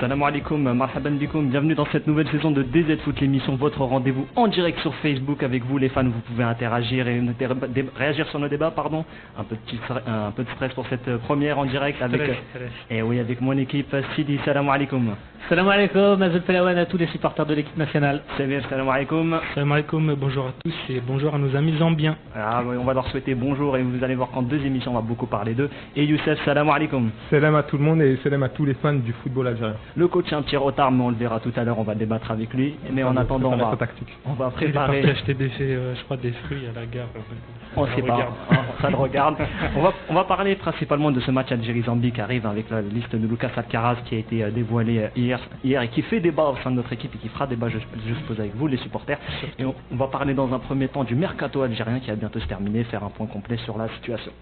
Salam alaikum, marhaban bikoum, bienvenue dans cette nouvelle saison de DZ Foot, l'émission, votre rendez-vous en direct sur Facebook avec vous les fans, vous pouvez interagir et réagir sur nos débats, pardon. Un peu de stress pour cette première en direct avec, et oui, avec mon équipe Sidi, salam alaikum. Salam alaikum, Azul Felawan à tous les supporters de l'équipe nationale. Samir, salam alaikum. Salam alaikum, bonjour à tous et bonjour à nos amis zambiens. Ah, oui, on va leur souhaiter bonjour et vous allez voir qu'en deux émissions on va beaucoup parler d'eux. Et Youssef, salam alaikum. Salam à tout le monde et salam à tous les fans du football algérien. Le coach a un petit retard mais on le verra tout à l'heure, on va débattre avec lui. Mais en attendant on va préparer. J'ai acheté je crois des fruits à la gare. On sait pas, ça le regarde. On va parler principalement de ce match Algérie-Zambie qui arrive avec la liste de Lucas Alcaraz qui a été dévoilée hier et qui fait débat au sein de notre équipe et qui fera débat, je suppose, avec vous les supporters. Et on va parler dans un premier temps du mercato algérien qui va bientôt se terminer, faire un point complet sur la situation.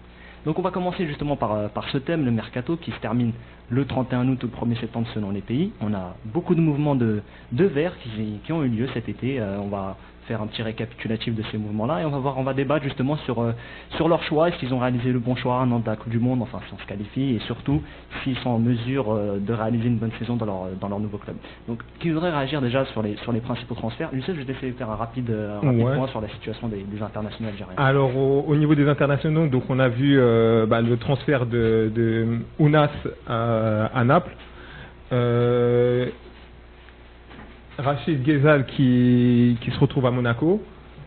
Donc on va commencer justement par ce thème, le mercato, qui se termine le 31 août ou le 1er septembre selon les pays. On a beaucoup de mouvements de verts qui ont eu lieu cet été. On va faire un petit récapitulatif de ces mouvements-là et on va débattre justement sur leur choix, est-ce qu'ils ont réalisé le bon choix un an de la Coupe du Monde, enfin si on se qualifie, et surtout s'ils sont en mesure de réaliser une bonne saison dans leur nouveau club. Donc qui voudrait réagir déjà sur les principaux transferts? Youssef, je vais essayer de faire un rapide point sur la situation des internationaux algériens. Alors au niveau des internationaux, donc on a vu le transfert de Ounas à Naples. Rachid Ghezal qui se retrouve à Monaco.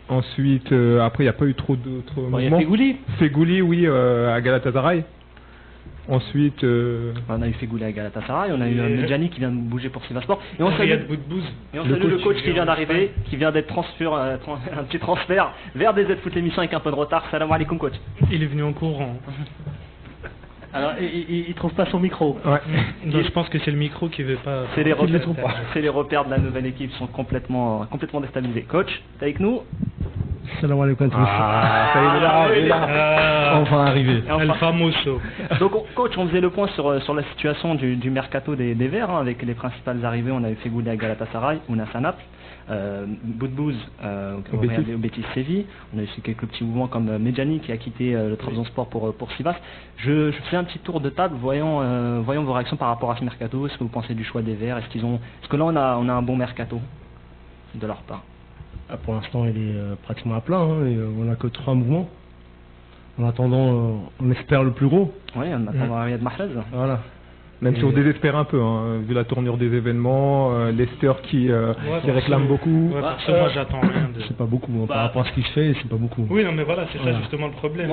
Ensuite, après, il n'y a pas eu trop d'autres mouvements. Il y a Fegouli, oui, à Galatasaray. Ensuite... On a eu Fegouli à Galatasaray, on a eu Medjani qui vient de bouger pour Sivasspor. Et on salue le coach qui vient d'arriver, qui vient d'être un petit transfert vers DZ Foot l'émission avec un peu de retard. Salam alaikum coach. Il est venu en courant. Alors, il trouve pas son micro. Ouais. Donc, je pense que c'est le micro qui veut pas. C'est les repères de la nouvelle équipe sont complètement déstabilisés. Coach, t'es avec nous? Salam alaikum. Ça y est, là. Enfin arrivé. El famoso. Donc, coach, on faisait le point sur la situation du mercato des Verts, avec les principales arrivées. On avait fait Goulé à Galatasaray, Ounas à Naples. Boudbouz au Betis Séville. On a aussi quelques petits mouvements comme Medjani qui a quitté le Trabzonspor pour Sivas. Je fais un petit tour de table, voyons vos réactions par rapport à ce mercato. Est-ce que vous pensez du choix des Verts? Est-ce que là on a un bon mercato de leur part? Pour l'instant il est pratiquement à plein, et on n'a que 3 mouvements. En attendant, on espère le plus gros. Oui, en attendant Riyad Mahrez. Voilà. Même si on désespère un peu, vu la tournure des événements, Leicester qui réclame beaucoup. Ouais, moi j'attends rien de... C'est pas beaucoup, par rapport à ce qui se fait, c'est pas beaucoup. Oui, non mais voilà, c'est ça justement le problème.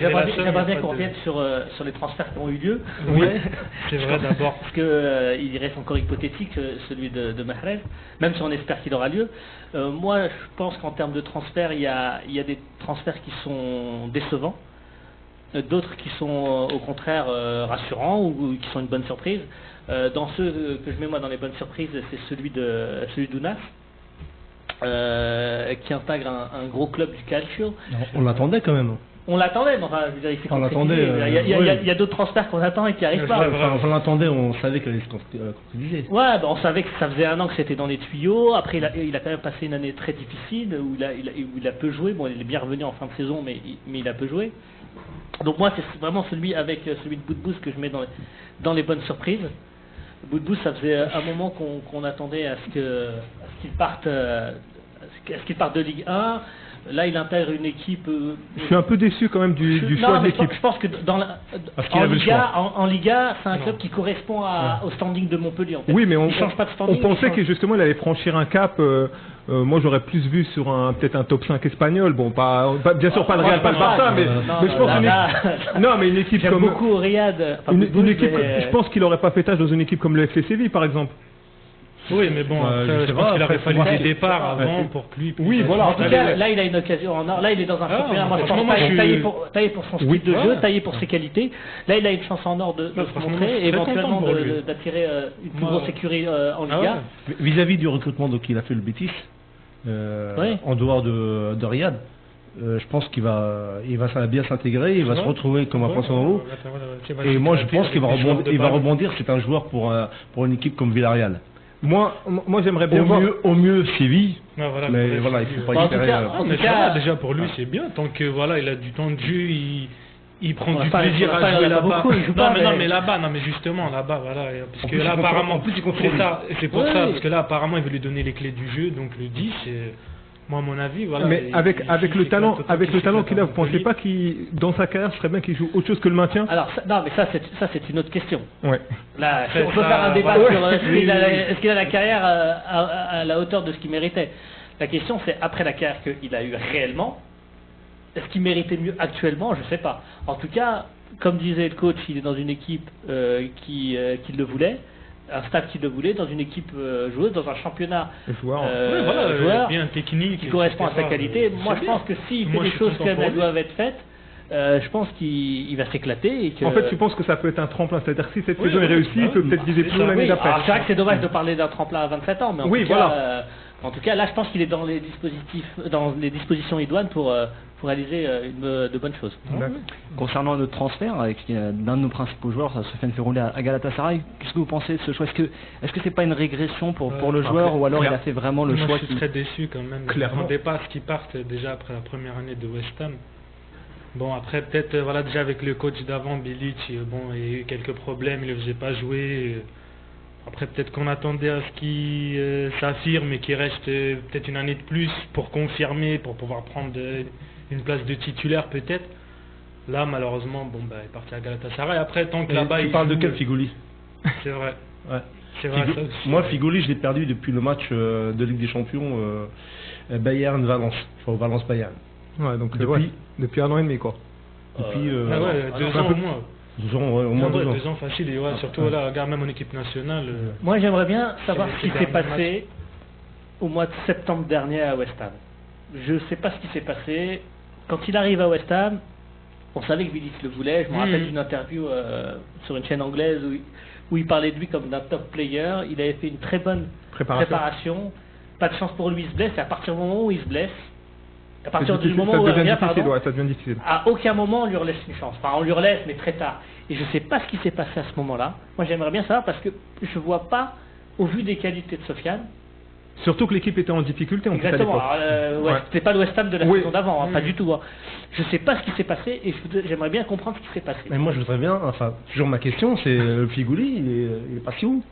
J'aimerais bien qu'on revienne sur les transferts qui ont eu lieu. Oui, c'est vrai d'abord. Parce qu'il reste encore hypothétique, celui de Mahrez, même si on espère qu'il aura lieu. Moi je pense qu'en termes de transferts, il y a des transferts qui sont décevants. D'autres qui sont au contraire rassurants ou qui sont une bonne surprise. Dans ceux que je mets moi dans les bonnes surprises, c'est celui d'Ounas qui intègre un gros club du Calcio. On l'attendait quand même. On l'attendait, mais enfin, il faut il y a d'autres transferts qu'on attend et qui n'arrivent pas. On l'attendait, on savait qu'elle allait se concrétiser. Ouais, on savait que ça faisait un an que c'était dans les tuyaux. Après, il a quand même passé une année très difficile où il a peu joué. Bon, il est bien revenu en fin de saison, mais il a peu joué. Donc moi c'est vraiment celui de Boudbouz que je mets dans les bonnes surprises. Boudbouz, ça faisait un moment qu'on attendait à ce qu'il parte de Ligue 1. Là il intègre une équipe... Je suis un peu déçu quand même du choix de l'équipe. Je pense que en Liga, c'est un club qui correspond au standing de Montpellier. En fait. Oui, mais il change pas de standing, on pensait que justement il allait franchir un cap. Moi j'aurais plus vu sur peut-être un top 5 espagnol. Bon, bien sûr pas le Real, pas le Barça, mais je pense une équipe comme... beaucoup au Riyad. Une équipe, je pense qu'il aurait pas fait tâche dans une équipe comme le FC Séville par exemple. Oui, mais bon, je pense qu'il aurait fallu des départs avant pour que lui... Oui, voilà, en tout cas, là il a une occasion en or, là il est dans un championnat, moi je pense taillé pour son style de jeu, taillé pour ses qualités, là il a une chance en or de se montrer et éventuellement d'attirer une plus grosse écurie en Liga. Vis-à-vis du recrutement qu'il a fait le Betis, en dehors de Riyad, je pense qu'il va bien s'intégrer, il va se retrouver comme un poisson dans l'eau, et moi je pense qu'il va rebondir, c'est un joueur pour une équipe comme Villarreal. Moi j'aimerais bien voir au mieux Séville, mais voilà, il faut pas espérer. Déjà pour lui c'est bien, tant que il a du temps de jeu, il prend du plaisir à jouer là-bas. Mais là-bas, justement, là-bas, voilà. Parce que là, apparemment, c'est pour ça, parce que là, apparemment, il veut lui donner les clés du jeu, donc le 10, moi, à mon avis, voilà. Mais avec le talent qu'il a, vous pensez pas qu'il, dans sa carrière, ce serait bien qu'il joue autre chose que le maintien? Alors, non, mais ça, c'est une autre question. Ouais. Là, on peut faire un débat sur est-ce qu'il a la carrière à la hauteur de ce qu'il méritait. La question, c'est après la carrière qu'il a eu réellement, est-ce qu'il méritait mieux actuellement? Je ne sais pas. En tout cas, comme disait le coach, il est dans une équipe qui le voulait, un staff qui le voulait, dans une équipe joueuse, dans un championnat joueur bien technique, qui correspond à sa qualité. Moi, je pense que s'il fait des choses comme elles doivent être faites, je pense qu'il va s'éclater. En fait, tu penses que ça peut être un tremplin? C'est-à-dire que si cette saison est réussie, il peut peut-être viser plus l'année d'après. C'est vrai que c'est dommage de parler d'un tremplin à 27 ans, mais en tout cas, là, je pense qu'il est dans les dispositions idoines pour réaliser de bonnes choses. Concernant notre transfert, avec l'un de nos principaux joueurs, Sofiane Ferroulé à Galatasaray, qu'est-ce que vous pensez de ce choix? Est-ce que c'est pas une régression pour le joueur, ou alors il a fait vraiment le choix? Moi, je suis très déçu quand même. Clairement. Je ne m'attendais pas à ce qu'il parte déjà après la première année de West Ham. Bon, après, peut-être, déjà avec le coach d'avant, Bilic, il y a eu quelques problèmes, il ne le faisait pas jouer. Après, peut-être qu'on attendait à ce qu'il s'affirme et qu'il reste peut-être une année de plus pour confirmer, pour pouvoir prendre une place de titulaire peut-être. Là, malheureusement, il est parti à Galatasaray. Après, tant que là-bas, tu parles de quel Figoli? C'est vrai. Ouais. C'est vrai, ça aussi. Moi, Figoli, je l'ai perdu depuis le match de Ligue des Champions Bayern-Valence. Enfin, Valence-Bayern. Ouais, donc depuis 1 an et demi, quoi. Depuis 2 ans au moins. 2 ans, au moins 2 ans. 2 ans facile, et surtout là, regarde même en équipe nationale. Moi, j'aimerais bien savoir ce qui s'est passé au mois de septembre dernier à West Ham. Je ne sais pas ce qui s'est passé. Quand il arrive à West Ham, on savait que Bilic le voulait. Je me rappelle d'une interview sur une chaîne anglaise où il parlait de lui comme d'un top player. Il avait fait une très bonne préparation. Pas de chance pour lui, il se blesse. Et à partir du moment où il se blesse, à partir du moment où il revient, ça devient difficile. À aucun moment on lui relaisse une chance. Enfin, on lui relaisse, mais très tard. Et je ne sais pas ce qui s'est passé à ce moment-là. Moi, j'aimerais bien savoir parce que je ne vois pas, au vu des qualités de Sofiane. Surtout que l'équipe était en difficulté en Exactement. C'était pas le West Ham de la saison d'avant, pas du tout. Je ne sais pas ce qui s'est passé et j'aimerais bien comprendre ce qui s'est passé. Mais moi, je voudrais bien. Enfin, toujours ma question, c'est le Figoli, il est parti où?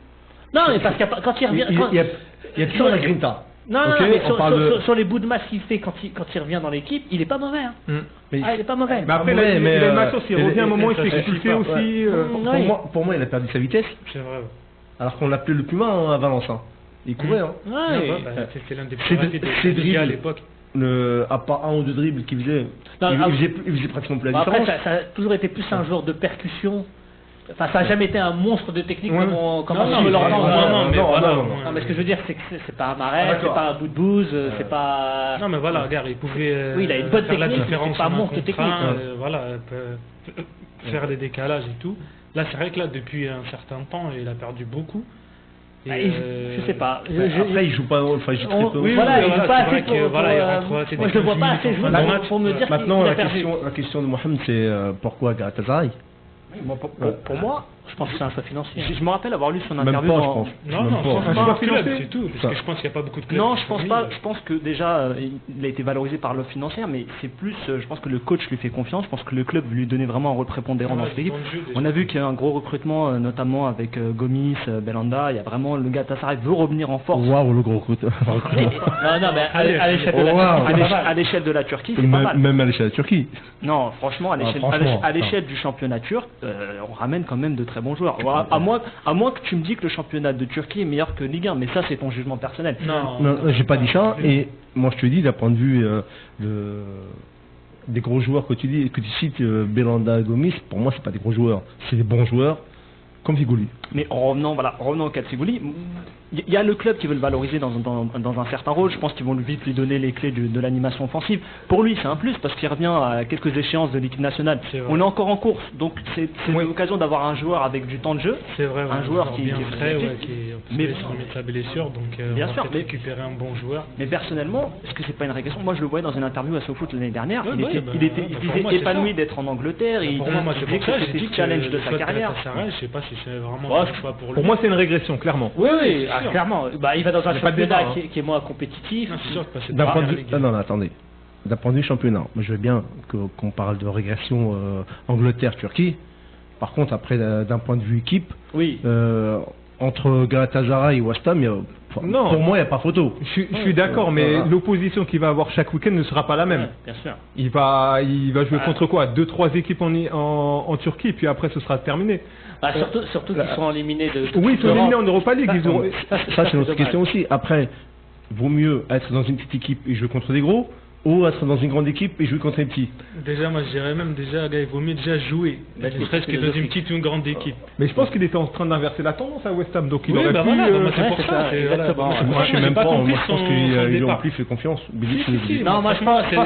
Non, mais parce que quand il revient, il y a toujours la grinta. Non, mais sur les bouts de masse qu'il fait quand il revient dans l'équipe, il est pas mauvais. Il est pas mauvais. Mais après, il a une masse aussi. Il revient un moment, il fait expulser aussi. Pour moi, il a perdu sa vitesse. C'est vrai. Alors qu'on l'appelait le Puma à Valence. Il courait. C'était l'un des plus rapides de à l'époque. À part 1 ou 2 dribbles qu'il faisait, il faisait pratiquement plus la différence. Après, ça a toujours été plus un joueur de percussion. Enfin, ça n'a jamais été un monstre de technique comme on me l'entend. Non, mais ce que je veux dire, c'est que c'est pas un marais, c'est pas un bout de bouse, c'est pas. Non, mais voilà, regarde, il pouvait. Oui, il a une bonne technique, mais c'est pas un monstre technique. Voilà, faire des décalages et tout. Là, c'est vrai que là, depuis un certain temps, il a perdu beaucoup. Je sais pas. Après, il joue pas. Enfin, il joue très peu. Voilà, il joue pas assez pour. Moi, je le vois pas assez jouer pour me dire. Maintenant, la question de Mohamed, c'est pourquoi Galatasaray? Pour moi, je pense que c'est un choix financier. Je me rappelle avoir lu son interview. Je pense. Non, c'est pas financier, c'est tout. Parce que je pense qu'il n'y a pas beaucoup de clubs. Non, je pense pas. Je pense que déjà, il a été valorisé par l'offre financière, mais c'est plus. Je pense que le coach lui fait confiance. Je pense que le club lui donnait vraiment un rôle prépondérant dans cette équipe. On a vu qu'il y a un gros recrutement, notamment avec Gomis, Belhanda. Il y a vraiment le Galatasaray veut revenir en force. Waouh, le gros recrutement. Non, mais à l'échelle de la Turquie, c'est pas mal. Même à l'échelle de la Turquie. Non, franchement, à l'échelle du championnat turc, on ramène quand même de très bons joueurs. À moins que tu me dis que le championnat de Turquie est meilleur que Ligue 1, mais ça c'est ton jugement personnel. Non, j'ai pas dit ça. Et moi je te dis d'un point de vue des gros joueurs que tu cites, Belhanda, Gomis, pour moi c'est pas des gros joueurs, c'est des bons joueurs comme Figoli. Mais revenons au cas de Figoli. Il y a le club qui veut le valoriser dans un certain rôle. Je pense qu'ils vont vite lui donner les clés de l'animation offensive. Pour lui, c'est un plus parce qu'il revient à quelques échéances de l'équipe nationale. On est encore en course, donc c'est l'occasion d'avoir un joueur avec du temps de jeu. C'est vrai, un joueur qui est frais, qui se remet de sa blessure, donc bien sûr, récupérer un bon joueur. Mais personnellement, est-ce que c'est pas une régression? Moi, je le voyais dans une interview à SoFoot l'année dernière. Il était épanoui d'être en Angleterre. Il disait que c'était le challenge de sa carrière. Je sais pas si c'est vraiment un choix pour lui. Pour moi, c'est une régression, clairement. Oui, clairement. Il va dans un championnat qui est moins compétitif. D'un point de vue... Non, attendez. d'un point de vue championnat. Moi, je veux bien qu'on parle de régression Angleterre-Turquie. Par contre, après, d'un point de vue équipe, entre Galatasaray et West Ham, pour moi, il n'y a pas photo. Je suis d'accord, mais l'opposition qu'il va avoir chaque week-end ne sera pas la même. Bien sûr. Il va jouer contre quoi 2-3 équipes en Turquie, puis après ce sera terminé. Surtout qu'ils sont éliminés de... Oui, ils sont éliminés en Europa League. Ça, c'est notre question aussi. Après, vaut mieux être dans une petite équipe et jouer contre des gros, ou être dans une grande équipe et jouer contre un petit. Déjà, moi je dirais même, il vaut mieux déjà jouer, ne serait-ce que dans une petite ou une grande équipe. Mais je pense qu'il était en train d'inverser la tendance à West Ham, donc il aurait pu... c'est pour ça. Moi je sais même pas, moi je pense qu'ils ont plus fait confiance. Non, moi je pense qu'il y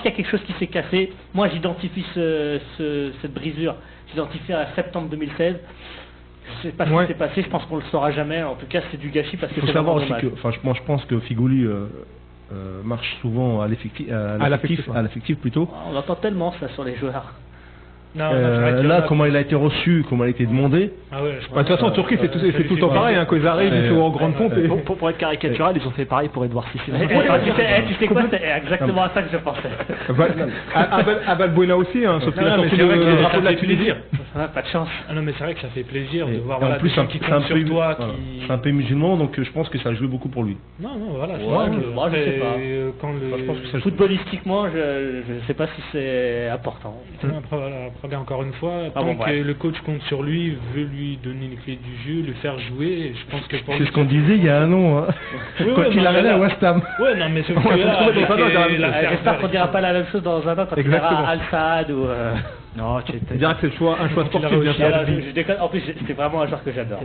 a quelque chose qui s'est cassé. Moi j'identifie cette brisure, j'identifie à septembre 2016. Je sais pas ce qui s'est passé, je pense qu'on le saura jamais. En tout cas, c'est du gâchis parce que c'est vraiment dommage. Je pense que Figoli marche souvent à l'affectif plutôt. On entend tellement ça sur les joueurs. Là, comment il a été reçu, comment il a été demandé. De toute façon, en Turquie, c'est tout le temps pareil. Quand ils arrivent, ils sont en grande pompe. Pour être caricatural, ils ont fait pareil pour Edouard Cissé. Tu sais quoi, c'est exactement à ça que je pensais. À Valbuena aussi, sauf qu'il a sorti le drapeau de la Tunisie. Pas de chance. Non, mais c'est vrai que ça fait plaisir de voir des gens qui comptent sur toi. C'est un peu musulman, donc je pense que ça a joué beaucoup pour lui. Non, voilà. Moi, je sais pas. Footballistiquement, je sais pas si c'est important. Après, encore une fois, tant que le coach compte sur lui, veut lui donner les clés du jeu, le faire jouer, je pense que c'est ce qu'on disait il y a un an, quand il arrivait à West Ham. Ouais, non, mais c'est que j'espère qu'on dira pas la même chose dans un an quand il ira à Al-Saad ou... Non, tu dirais que c'est un choix sportif bien sûr. Je déconne, en plus c'est vraiment un joueur que j'adore.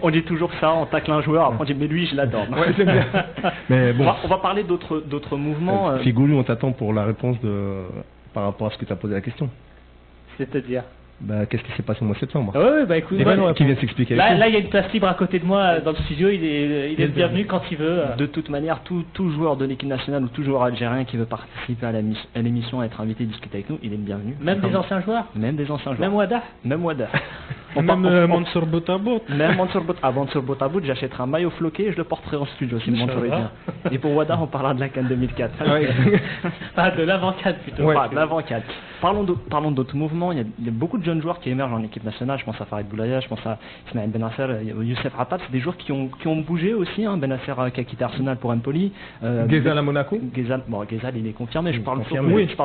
On dit toujours ça, on tacle un joueur, après on dit mais lui je l'adore. Mais bon. On va parler d'autres mouvements. Figoulou, on t'attend pour la réponse par rapport à ce que tu as posé la question. C'est-à-dire qu'est-ce qui s'est passé au mois de septembre? Écoute, qui vient s'expliquer. Là, il y a une place libre à côté de moi dans le studio. Il est bienvenu quand il veut. De toute manière, tout joueur de l'équipe nationale ou tout joueur algérien qui veut participer à l'émission, être invité, discuter avec nous, il est le bienvenu. Même des anciens joueurs. Même des anciens joueurs. Même Wada. Même Mansour Boutabout. Même Mansour Boutabout, j'achèterai un maillot floqué et je le porterai en studio si Mansour est bien. Et pour Wada, on parlera de la CAN 2004. Pas de l'avant-CAN plutôt. Pas de l'avant-CAN. Parlons d'autres mouvements. Il y a beaucoup de jeunes joueurs qui émergent en équipe nationale. Je pense à Farid Boulaya, je pense à Ismaël Benasser, Youssef Rapat. C'est des joueurs qui ont bougé aussi. Benasser qui a quitté Arsenal pour Empoli. Ghezal à Monaco. Ghezal, il est confirmé. Je parle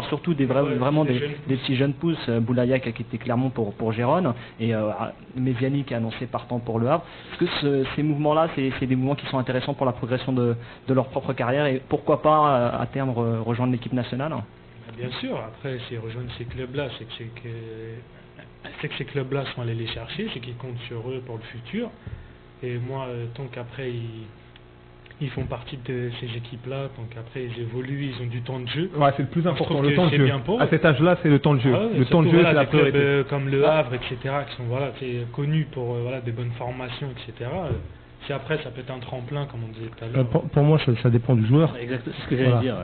surtout des petits jeunes pousses. Boulaya qui a quitté Clermont pour Gérone. Et Méziani qui a annoncé partant pour Le Havre. Est-ce que ces mouvements-là, c'est des mouvements qui sont intéressants pour la progression de leur propre carrière et pourquoi pas à terme rejoindre l'équipe nationale? Bien sûr, après si rejoindre ces clubs-là, c'est que ces clubs-là sont allés les chercher, c'est qu'ils comptent sur eux pour le futur. Et moi, tant qu'après ils font partie de ces équipes-là, tant qu'après ils évoluent, ils ont du temps de jeu. Ouais, c'est le plus important, le temps de jeu. À cet âge-là, c'est le temps de jeu. Le temps de jeu, c'est la priorité. Comme Le Havre, etc., qui sont connus pour des bonnes formations, etc. Si après ça peut être un tremplin, comme on disait tout à l'heure. Pour moi, ça dépend du joueur. Exactement, c'est ce que j'allais dire.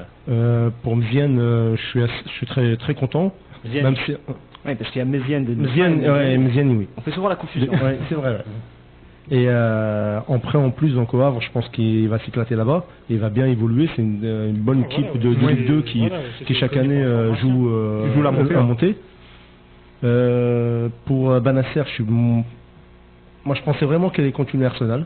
Pour Mzienne, je suis très très content. Même si... Oui, parce qu'il y a Méziane. Méziane, oui. On fait souvent la confusion. C'est vrai. Et en plus, donc au Havre, je pense qu'il va s'éclater là-bas. Il va bien évoluer. C'est une bonne équipe de Ligue 2 qui chaque année joue la montée. Pour Benasser, moi je pensais vraiment qu'il allait continuer Arsenal.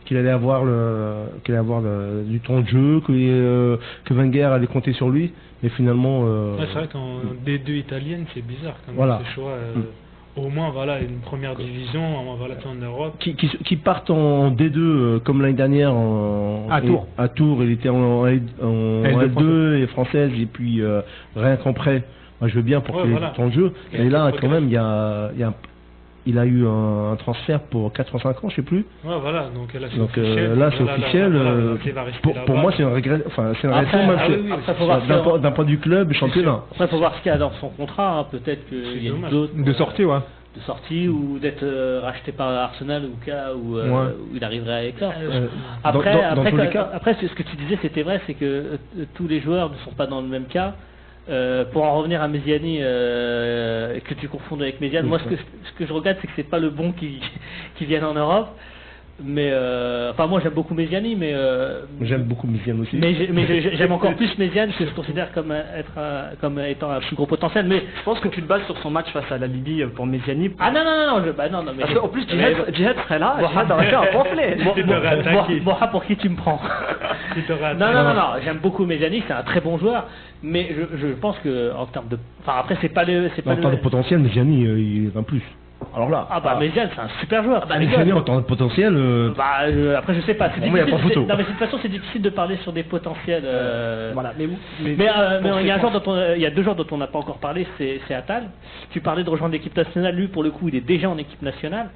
Qu'il allait avoir du temps de jeu, que Wenger allait compter sur lui. Mais finalement... c'est vrai qu'en D2 italienne, c'est bizarre quand même ce choix. Au moins une première division en Europe. Qui partent en D2 comme l'année dernière à Tours, il était en L2 et française et puis rien qu'en prêt. Moi je veux bien pour qu'il ait du temps de jeu. Et là quand même il a eu un transfert pour 4 ou 5 ans, je sais plus. Donc là c'est officiel. Pour moi c'est une régression, d'un point du club championnat. Après il faut voir ce qu'il y a dans son contrat, peut-être qu'il y a d'autres de sortie ou d'être racheté par Arsenal au cas où il arriverait à éclore. Après ce que tu disais c'était vrai, c'est que tous les joueurs ne sont pas dans le même cas. Pour en revenir à Méziani, que tu confondes avec Méziane, moi ce que je regrette c'est que c'est pas le bon qui vienne en Europe. Mais enfin moi j'aime beaucoup Méziani, mais j'aime beaucoup Méziani aussi. Mais j'aime encore plus Méziani, que je considère comme étant un plus gros potentiel. Mais je pense que tu te bases sur son match face à la Libye pour Méziani. Ah non, mais parce qu'en plus Djihad serait là, Djihad aurait fait un pamphlet. Pour qui tu me prends? Non, j'aime beaucoup Méziani, c'est un très bon joueur, mais je pense que en termes de, enfin après c'est pas le. En termes de potentiel, Méziani il est un plus. Alors là, Méziane, c'est un super joueur. Méziane en tant que potentiel. Après, je sais pas. Non, mais de toute façon, c'est difficile de parler sur des potentiels. Voilà. Mais il y a deux joueurs dont on n'a pas encore parlé, c'est Attal. Tu parlais de rejoindre l'équipe nationale. Lui, pour le coup, il est déjà en équipe nationale.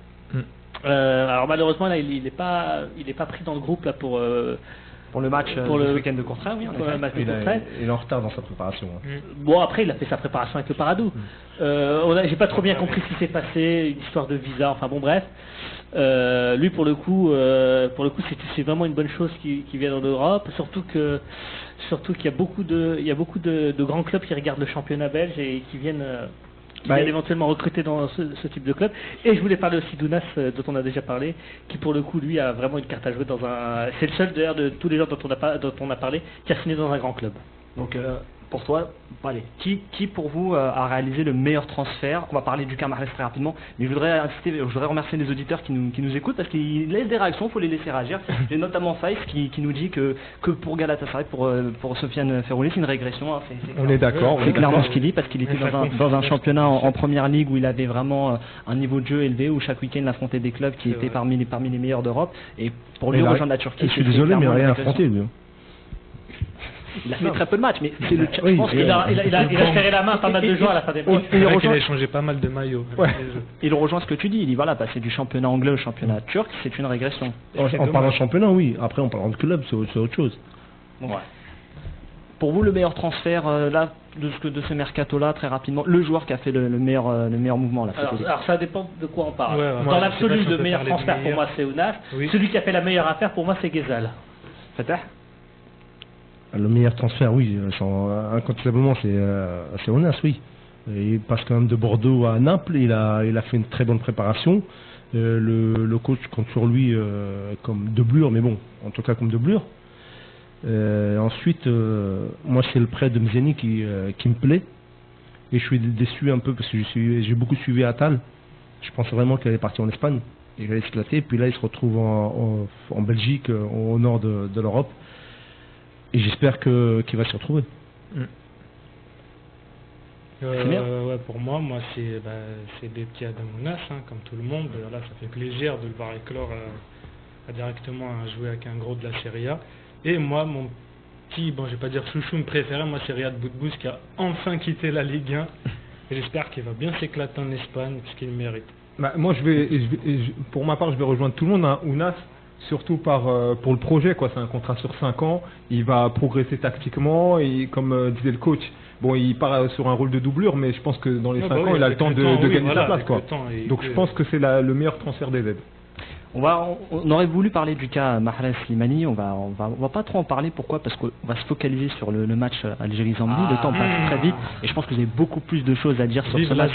Alors malheureusement, là, il est pas pris dans le groupe là pour le match le week-end de Courtrai, oui. Il est en retard dans sa préparation. Bon, après, il a fait sa préparation avec le Paradou. J'ai pas trop bien compris ce qui s'est passé, une histoire de visa, enfin bon, bref. Lui, pour le coup, c'est vraiment une bonne chose qu'il vienne en Europe, surtout qu'il y a beaucoup de grands clubs qui regardent le championnat belge et qui viennent éventuellement recruter dans ce type de club. Et je voulais parler aussi d'Ounas, dont on a déjà parlé, qui pour le coup lui a vraiment une carte à jouer c'est le seul d'ailleurs de tous les gens dont on a parlé qui a signé dans un grand club. Donc pour toi, allez, qui pour vous a réalisé le meilleur transfert? On va parler du cas Mahrez très rapidement, mais je voudrais remercier les auditeurs qui nous écoutent parce qu'ils laissent des réactions, il faut les laisser réagir. J'ai notamment Faïs qui nous dit que pour Galatasaray, pour Sofiane Ferrouli, c'est une régression. On est d'accord. C'est clairement ce qu'il dit parce qu'il était dans un championnat en première ligue où il avait vraiment un niveau de jeu élevé, où chaque week-end il affrontait des clubs qui étaient parmi les meilleurs d'Europe. Et pour lui rejoindre la Turquie, je suis désolé, mais il n'a rien affronté lui. Il a fait très peu de matchs, mais c'est le. Je pense qu'il a serré la main pas mal de joueurs à la fin des matchs. Il a échangé pas mal de maillots. Il rejoint ce que tu dis. Il dit voilà, passer du championnat anglais au championnat turc, c'est une régression. En parlant de championnat, oui. Après, en parlant de club, c'est autre chose. Ouais. Pour vous, le meilleur transfert là de ce mercato-là, très rapidement, le joueur qui a fait le meilleur mouvement là. Alors ça dépend de quoi on parle. Dans l'absolu, le meilleur transfert pour moi, c'est Ounas. Celui qui a fait la meilleure affaire pour moi, c'est Ghezal. Fatah. Le meilleur transfert, oui, incontestablement, c'est Ounas, oui. Il passe quand même de Bordeaux à Naples, il a fait une très bonne préparation. Le coach compte sur lui comme doublure, mais bon, en tout cas comme doublure. Ensuite, moi c'est le prêt de Méziani qui me plaît. Et je suis déçu un peu parce que j'ai beaucoup suivi Attal. Je pensais vraiment qu'il allait partir en Espagne. Il allait éclater, puis là il se retrouve en Belgique, au nord de l'Europe. Et j'espère qu'il va s'y retrouver. Pour moi c'est Betia Damounas, comme tout le monde. Là, ça fait plaisir de le voir éclore directement à jouer avec un gros de la Serie A. Et moi, mon petit, je vais pas dire chouchou préféré, moi c'est Riyad Boudbouz qui a enfin quitté la Ligue 1. Et j'espère qu'il va bien s'éclater en Espagne, puisqu'il le mérite. Moi, pour ma part, je vais rejoindre tout le monde. Ounas, surtout pour le projet, quoi. C'est un contrat sur 5 ans. Il va progresser tactiquement et comme disait le coach, il part sur un rôle de doublure, mais je pense que dans les 5 ans, il a le temps de gagner sa place, quoi. Donc je pense que c'est le meilleur transfert des aides. On aurait voulu parler du cas Mahrez Slimani, on va pas trop en parler. Pourquoi? Parce qu'on va se focaliser sur le match Algérie-Zambie. Le temps passe très vite et je pense que vous avez beaucoup plus de choses à dire sur ce match,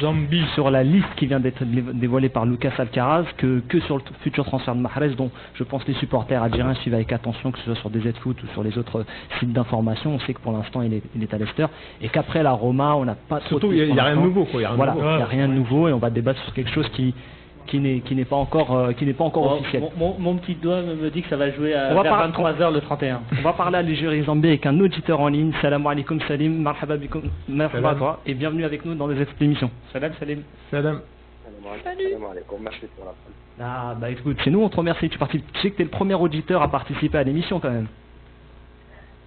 sur la liste qui vient d'être dévoilée par Lucas Alcaraz que sur le futur transfert de Mahrez, dont je pense les supporters algériens suivent avec attention, que ce soit sur DZ-Foot ou sur les autres sites d'information. On sait que pour l'instant il est à l'Ester et qu'après la Roma on n'a pas trop. Surtout il n'y a rien de nouveau, quoi. Il n'y a rien de nouveau et on va débattre sur quelque chose qui n'est pas encore officiel. Mon petit doigt me dit que ça va jouer vers 23h le 31. On va parler à l'Algérie-Zambie avec un auditeur en ligne. Salam alaikum Salim, marhaba bikoum, marhaba toi, et bienvenue avec nous dans les émissions. Salam Salim. Salam. Salut. Merci pour la fin. Écoute, c'est nous, on te remercie. Tu sais que tu es le premier auditeur à participer à l'émission quand même.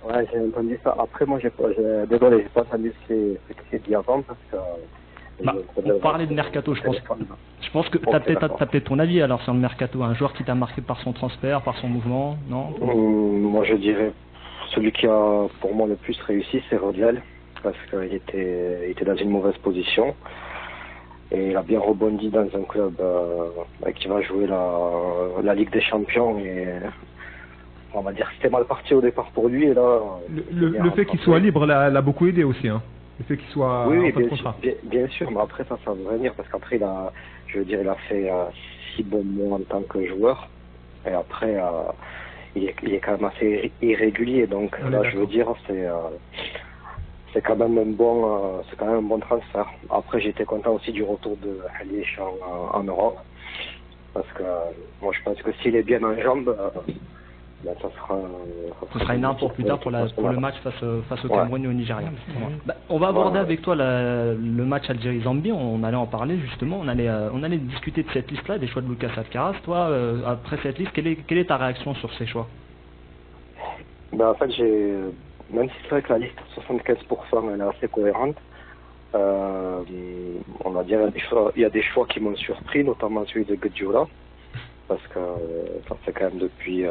Ouais, j'ai entendu ça. Après, moi, désolé, j'ai pas entendu ce qui s'est dit avant parce que. On parlait de mercato, je pense que tu as peut-être ton avis alors sur le mercato, un joueur qui t'a marqué par son transfert, par son mouvement, non? Moi je dirais celui qui a pour moi le plus réussi, c'est Rodial, parce qu'il était dans une mauvaise position et il a bien rebondi dans un club qui va jouer la Ligue des Champions et on va dire que c'était mal parti au départ pour lui et là le fait qu'il soit libre l'a beaucoup aidé aussi, hein. Le fait qu'il soit en fin de contrat. Bien sûr, mais après ça va venir parce qu'après il a fait 6 bons mois en tant que joueur Et après, il est quand même assez irrégulier. Donc là, je veux dire, c'est quand même un bon transfert. Après, j'étais content aussi du retour de Halish en Europe. Parce que moi, je pense que s'il est bien en jambes, ben, ça sera une arme pour plus tard pour le match face au Cameroun et au Nigeria. Bah, on va aborder avec toi le match Algérie-Zambie. On allait en parler justement. On allait discuter de cette liste-là, des choix de Lucas Alcaraz. Toi, après cette liste, quelle est ta réaction sur ces choix? Ben, en fait, même si c'est vrai que la liste 75% elle est assez cohérente, on va dire il y a des choix qui m'ont surpris, notamment celui de Guedioura, parce que ça fait quand même depuis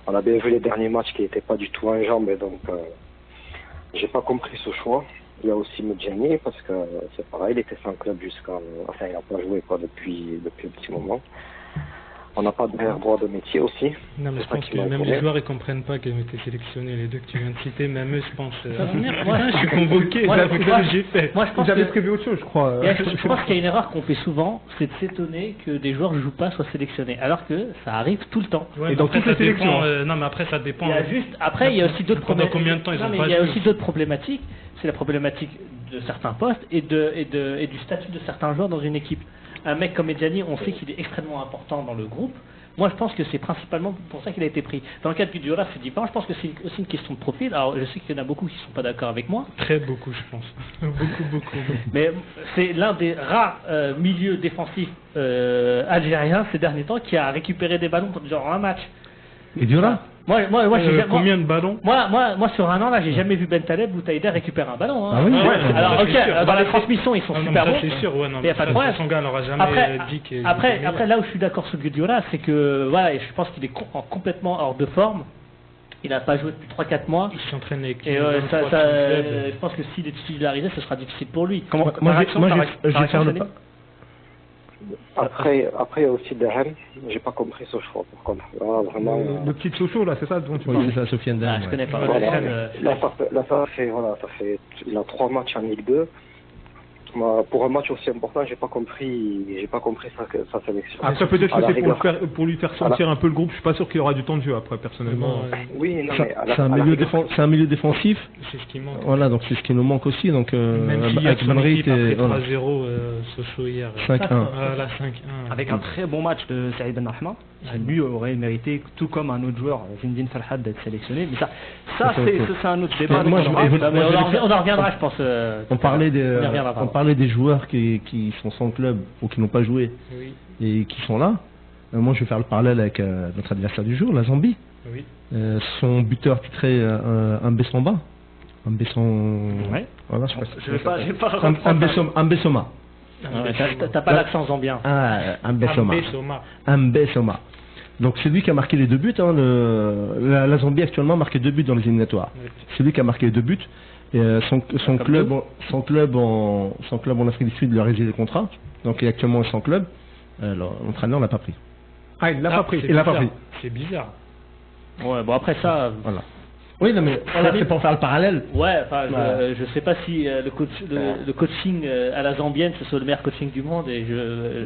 on a bien vu les derniers matchs qui n'étaient pas du tout en jambes, et donc j'ai pas compris ce choix. Il y a aussi Medjani, parce que c'est pareil, il était sans club enfin il n'a pas joué depuis un petit moment. On n'a pas de meilleur droit de métier aussi. Non, mais je pense que même les joueurs, ils comprennent pas qu'ils ont été sélectionnés, les deux que tu viens de citer, même eux, je pense. Moi, je suis convoqué, j'ai fait. Moi, je pense j'avais prévu autre chose, je crois. Je pense qu'il y a une erreur qu'on fait souvent, c'est de s'étonner que des joueurs ne jouent pas, soient sélectionnés, alors que ça arrive tout le temps. Ouais, et dans toutes les sélections. Non, mais après, ça dépend. Après, il y a aussi d'autres problématiques. Pendant combien de temps ils ont pas joué ? Il y a aussi d'autres problématiques. C'est la problématique de certains postes et du statut de certains joueurs dans une équipe. Un mec comme Medjani, on sait qu'il est extrêmement important dans le groupe. Moi, je pense que c'est principalement pour ça qu'il a été pris. Dans le cas de Guedioura, c'est différent. Je pense que c'est aussi une question de profil. Alors, je sais qu'il y en a beaucoup qui ne sont pas d'accord avec moi. Très beaucoup, je pense. beaucoup. Mais c'est l'un des rares milieux défensifs algériens ces derniers temps qui a récupéré des ballons pour genre un match. Guedioura ? Moi, combien de ballons ? Moi, sur un an, là, j'ai jamais vu Ben Taleb ou Taïder récupérer un ballon. Hein. Ah oui, alors, ok, dans la transmission, ils sont super bons. C'est sûr, ouais, non. Il n'y a pas de problème. Son gars n'aura jamais dit qu'il. Après, là où je suis d'accord sur Guedioura, c'est que, voilà, je pense qu'il est complètement hors de forme. Il n'a pas joué depuis 3-4 mois. Il s'entraîne avec et je pense que s'il est titularisé, ce sera difficile pour lui. Moi, je vais faire le pas. Après, il y a aussi Dahem. J'ai pas compris ce choix, par contre. Là, vraiment. Le petit Sochaux, là, c'est ça dont tu parles ? Oui, c'est ça, Sofiane Dahem. Je connais pas. Là, ça fait, il a 3 matchs en Ligue 2. Pour un match aussi important, j'ai pas compris sa sélection. Après, peut-être que c'est pour lui faire sentir un peu le groupe. Je suis pas sûr qu'il aura du temps de jeu après, personnellement. Oui, non, mais c'est un milieu défensif. C'est ce qui manque. Voilà, donc c'est ce qui nous manque aussi. Donc, même si avec Benri, était 3-0 Sochaux hier. 5-1. Voilà, 5-1. Avec un très bon match de Saïd Ben Rahma. Lui aurait mérité, tout comme un autre joueur, Zindine Farhad, d'être sélectionné. Mais ça c'est un autre débat. On en reviendra, je pense. On parlait des joueurs qui sont sans club ou qui n'ont pas joué et qui sont là. Moi, je vais faire le parallèle avec notre adversaire du jour, la Zambie. Oui. Son buteur titré un Bessamba. Un Besson. Ouais. Voilà, je vais pas un Bessoma. T'as pas l'accent zambien. Un Bessoma. Donc c'est lui qui a marqué les 2 buts. Hein, la Zambie actuellement a marqué 2 buts dans les éliminatoires. Oui. C'est lui qui a marqué les 2 buts. Et son club en Afrique du Sud lui a résilié le contrat. Donc il est actuellement sans club. L'entraîneur l'a pas pris. Ah, il l'a pas pris. C'est bizarre. Ouais, bon après ça. Voilà. Oui, non, mais c'est pour faire le parallèle. Ouais, enfin, je sais pas si le coaching à la zambienne ce soit le meilleur coaching du monde, et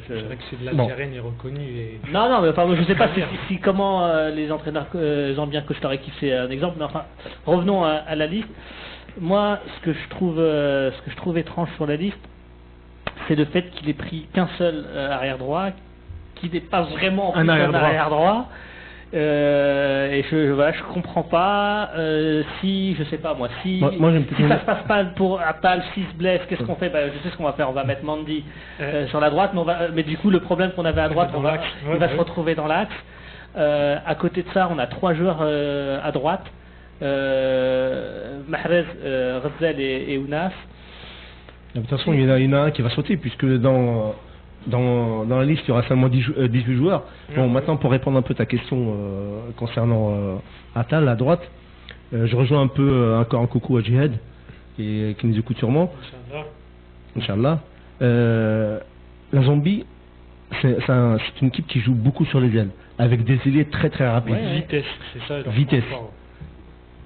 c'est vrai que c'est de l'Algérienne est reconnu. Non, mais enfin, je sais pas si comment les entraîneurs zambiens coachent leur équipe, c'est un exemple. Mais enfin, revenons à la liste. Moi, ce que je trouve étrange sur la liste, c'est le fait qu'il ait pris qu'un seul arrière droit, qui n'est pas vraiment un arrière droit. Et je comprends pas si ça se passe pas pour Apal, si se blesse, qu'est-ce qu'on fait? Je sais ce qu'on va faire, on va mettre Mandy sur la droite, mais du coup le problème qu'on avait à droite, il va se retrouver dans l'axe. À côté de ça, on a 3 joueurs à droite, Mahrez, Ghazal et Ounas. De toute façon, il y en a un qui va sauter, puisque dans la liste, il y aura seulement 18 joueurs. Bon, maintenant, pour répondre un peu à ta question concernant Atal à droite, je rejoins un peu encore un coucou à Djihad, qui nous écoute sûrement. Inch'Allah. La Zambie, c'est une équipe qui joue beaucoup sur les ailes, avec des ailiers très très rapides. Vitesse, c'est ça. Vitesse.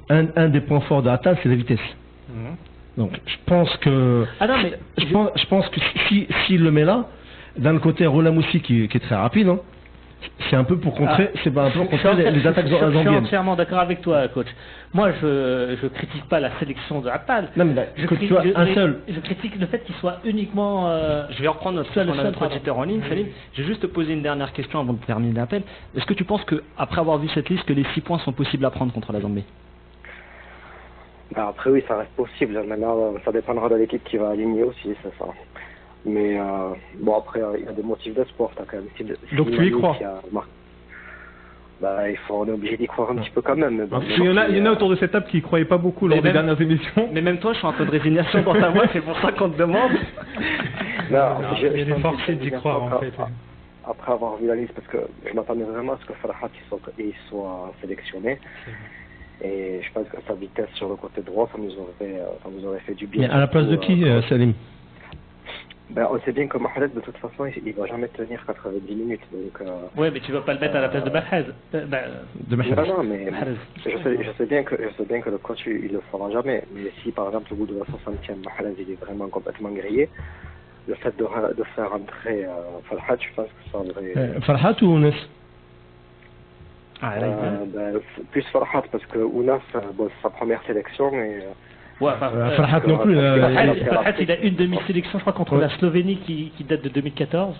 Un des points forts de Atal, c'est la vitesse. Donc, je pense que s'il le met là, d'un côté Roulamoussi qui est très rapide, hein, c'est un peu pour contrer, c'est pas un peu pour contrer les attaques zambiennes. Je suis entièrement d'accord avec toi, coach. Moi, je critique pas la sélection de Attal. Non, mais je critique le fait qu'il soit uniquement. Je vais reprendre notre auditeur en ligne, Salim. J'ai juste posé une dernière question avant de terminer l'appel. Est-ce que tu penses que, après avoir vu cette liste, que les 6 points sont possibles à prendre contre la Zambie? Après oui, ça reste possible. Maintenant, ça dépendra de l'équipe qui va aligner aussi, c'est ça. Mais bon, après, il y a des motifs d'espoir. Quand même. Donc tu y crois? On est obligé d'y croire un petit peu quand même. Il y en a autour de cette table qui ne croyaient pas beaucoup lors des dernières émissions. Mais même toi, je sens un peu de résignation dans ta voix, c'est pour ça qu'on te demande. Il est forcé d'y croire en fait. Après avoir vu la liste, parce que je m'attendais vraiment à ce que Farhat soit sélectionné. Et je pense que sa vitesse sur le côté droit, ça nous aurait fait du bien. Mais à la place de qui, Salim? On sait bien que Mahrez, de toute façon, il ne va jamais tenir 90 minutes. Oui, mais tu ne vas pas le mettre à la place de Mahrez. Non, mais je sais bien que le coach, il ne le fera jamais. Mais si, par exemple, au bout de la 60e, Mahrez, il est vraiment complètement grillé, le fait de faire entrer Farhat, je pense que ça devrait... Farhat ou Ounas? Plus Farhat, parce que Ounas, c'est sa première sélection et... Farhat non plus. Farhat, il a une demi-sélection, je crois, contre la Slovénie qui date de 2014.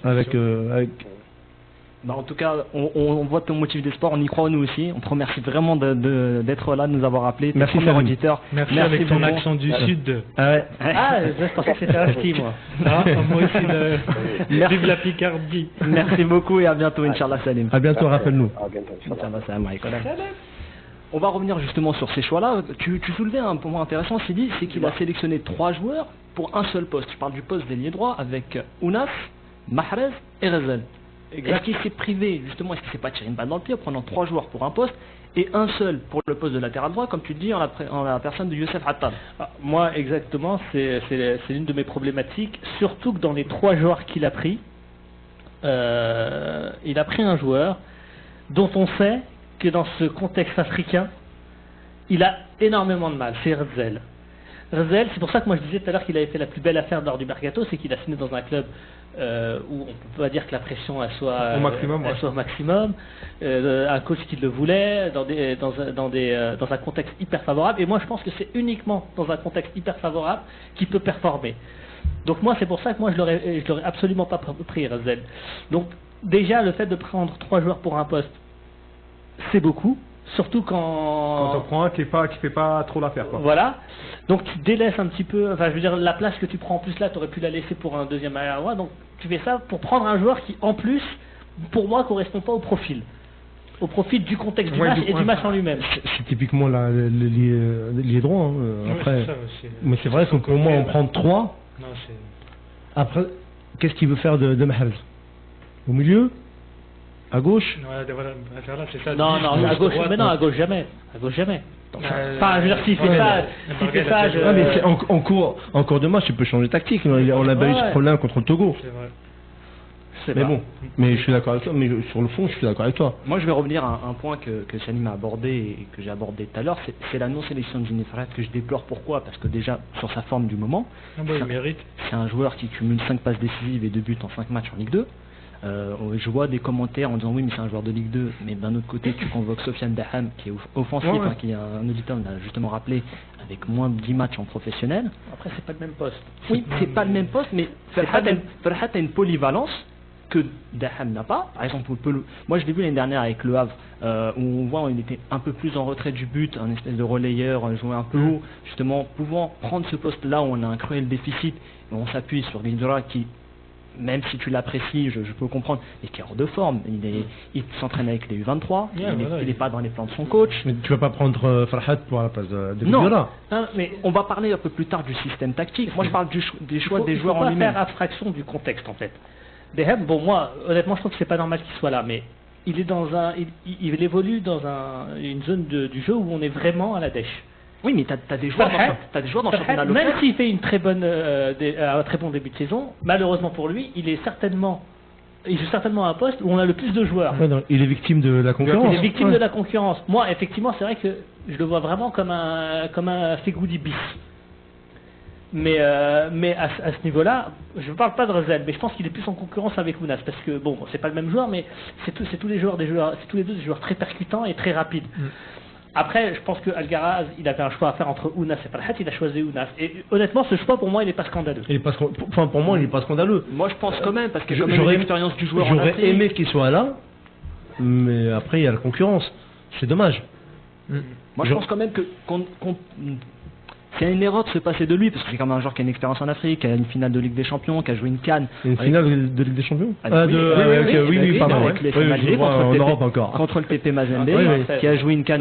En tout cas, on voit ton motif d'espoir, on y croit nous aussi. On te remercie vraiment d'être là, de nous avoir appelés. Merci, cher auditeur. Merci avec ton accent du Sud. Je pensais que c'était un ski, moi. Moi aussi, vive la Picardie. Merci beaucoup et à bientôt, Inch'Allah Salim. À bientôt, rappelle-nous. À bientôt, Inch'Allah. On va revenir justement sur ces choix-là. Tu soulevais un point intéressant, Sidi, c'est qu'il a sélectionné 3 joueurs pour un seul poste. Je parle du poste d'ailier droit avec Ounas, Mahrez et Rezel. Est-ce qu'il s'est privé, justement, est-ce qu'il s'est pas tiré une balle dans le pied en prenant 3 joueurs pour un poste et un seul pour le poste de latéral droit, comme tu le dis, en la personne de Youssef Attal? Moi, exactement, c'est l'une de mes problématiques, surtout que dans les 3 joueurs qu'il a pris, il a pris un joueur dont on sait que dans ce contexte africain, il a énormément de mal, c'est Rezel. Rezel, c'est pour ça que moi je disais tout à l'heure qu'il avait fait la plus belle affaire lors du mercato, c'est qu'il a signé dans un club où on peut pas dire que la pression elle soit au maximum, un coach qui le voulait, dans un contexte hyper favorable, et moi je pense que c'est uniquement dans un contexte hyper favorable qu'il peut performer. Donc moi c'est pour ça que moi je l'aurais absolument pas pris, Rezel. Donc déjà le fait de prendre 3 joueurs pour un poste, c'est beaucoup. Surtout quand on prend un qui fait pas trop l'affaire. Voilà. Donc tu délaisses un petit peu, enfin je veux dire, la place que tu prends en plus là, tu aurais pu la laisser pour un deuxième arrière droit. Donc tu fais ça pour prendre un joueur qui en plus, pour moi, correspond pas au profil du contexte du match et du match en lui-même. C'est typiquement les droits. Après, mais c'est vrai que pour moi, on prend 3. Après, qu'est-ce qu'il veut faire de Mahrez? Au milieu? À gauche? C'est ça. Non, à gauche, mais non, à gauche jamais. Enfin, je veux dire, s'il fait ça, mais c'est en cours de match, tu peux changer de tactique. On a pas eu ce problème contre le Togo. C'est vrai. Mais bon, mais je suis d'accord avec toi, mais sur le fond, je suis d'accord avec toi. Moi, je vais revenir à un point que Salim a abordé et que j'ai abordé tout à l'heure, c'est la non-sélection de Gini Farhat que je déplore. Pourquoi? Parce que déjà, sur sa forme du moment, il mérite. C'est un joueur qui cumule 5 passes décisives et 2 buts en 5 matchs en Ligue 2. Je vois des commentaires en disant oui mais c'est un joueur de Ligue 2, mais d'un autre côté tu convoques Sofiane Daham qui est offensif, qui est un auditeur l'a justement rappelé, avec moins de 10 matchs en professionnel. Après c'est pas le même poste. Oui, c'est pas le même poste, mais Farhat a une polyvalence que Daham n'a pas. Par exemple, moi je l'ai vu l'année dernière avec Le Havre, où on voit il était un peu plus en retrait du but, un espèce de relayeur, jouer un peu haut, justement pouvant prendre ce poste là où on a un cruel déficit, et on s'appuie sur Guildura qui, même si tu l'apprécies, je peux comprendre, mais qui est hors de forme. Il s'entraîne avec les U23, il n'est pas dans les plans de son coach. Mais tu vas pas prendre Farhat pour la place de Guildura. Non, mais on va parler un peu plus tard du système tactique. Moi je parle des choix des joueurs en lui-même. Il faut pas faire abstraction du contexte en fait. Daham, bon moi, honnêtement je trouve que c'est pas normal qu'il soit là, mais il est il évolue dans une zone du jeu où on est vraiment à la dèche. Oui, mais t'as des joueurs dans le championnat local. Même s'il fait un très bon début de saison, malheureusement pour lui, il joue certainement à un poste où on a le plus de joueurs. Ouais, non, il est victime de la concurrence. Il est victime de la concurrence. Moi, effectivement, c'est vrai que je le vois vraiment comme un Fegouli bis. Mais à ce niveau-là, je ne parle pas de Rosel, mais je pense qu'il est plus en concurrence avec Ounas, parce que bon, c'est pas le même joueur, mais c'est tous les deux des joueurs très percutants et très rapides. Après, je pense que Algaraz, il avait un choix à faire entre Ounas et Farhat, il a choisi Ounas. Et honnêtement, ce choix pour moi, il n'est pas scandaleux. Pour moi, il n'est pas scandaleux. Moi, je pense quand même, parce que j'aurais l'expérience du joueur. J'aurais aimé qu'il soit là, mais après, il y a la concurrence. C'est dommage. Moi, je pense quand même que c'est une erreur de se passer de lui, parce que c'est quand même un joueur qui a une expérience en Afrique, qui a une finale de Ligue des Champions, qui a joué une CAN. Une finale de Ligue des Champions Oui, pardon. En Europe encore. Contre le TP Mazembe, qui a joué une CAN